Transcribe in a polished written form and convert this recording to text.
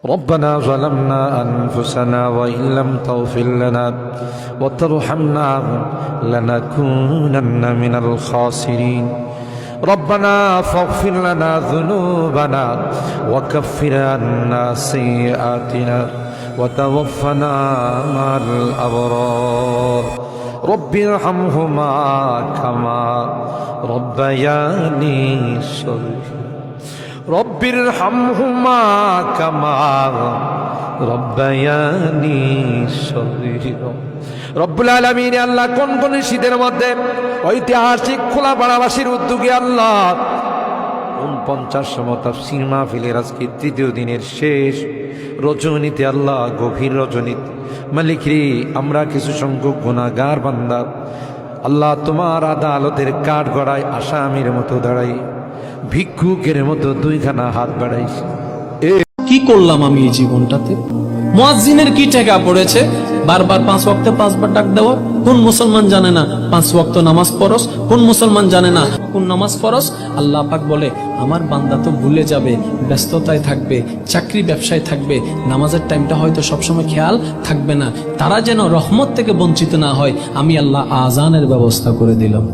ربنا ظلمنا أنفسنا وإن لم تغفر لنا وترحمنا لنكونن من الخاسرين ربنا فاغفر لنا ذنوبنا وكفر عنا سيئاتنا وتوفنا مع الأبرار رب ارحمهما كما ربياني صغيرا رب ارحمهما كما ربياني صغيرا রব্বুল আলামিন আল্লাহ কোন শীতের মধ্যে ঐতিহাসিক খোলাপাড়াবাসীর উদ্যোগে আল্লাহ 49তম তাফসীর মাহফিলের আজকে তৃতীয় দিনের শেষ রজনীতে আল্লাহ গভীর রজনীতে মালিক রে আমরা কিছু সংখ্যক গুনাহগার বান্দা আল্লাহ তোমার আদালতের কাঠগড়ায় আসামির মতো দাঁড়াই ভিক্ষুকের মতো দুইখানা হাত বাড়াইছি। কি করলাম আমি এই জীবনটাতে? মুয়াজ্জিনের কি ঠেকা পড়েছে বারবার 5 ওয়াক্তে 5 বার ডাক দেওয়া? কোন মুসলমান জানে না 5 ওয়াক্ত নামাজ পড়স? কোন মুসলমান জানে না কোন নামাজ পড়স? আল্লাহ পাক বলে আমার বান্দা তো ভুলে যাবে, ব্যস্ততায় থাকবে, চাকরি ব্যবসায় থাকবে, নামাজের টাইমটা হয়তো সবসময় খেয়াল থাকবে না। তারা যেন রহমত থেকে বঞ্চিত না হয় আমি আল্লাহ আজানের ব্যবস্থা করে দিলাম।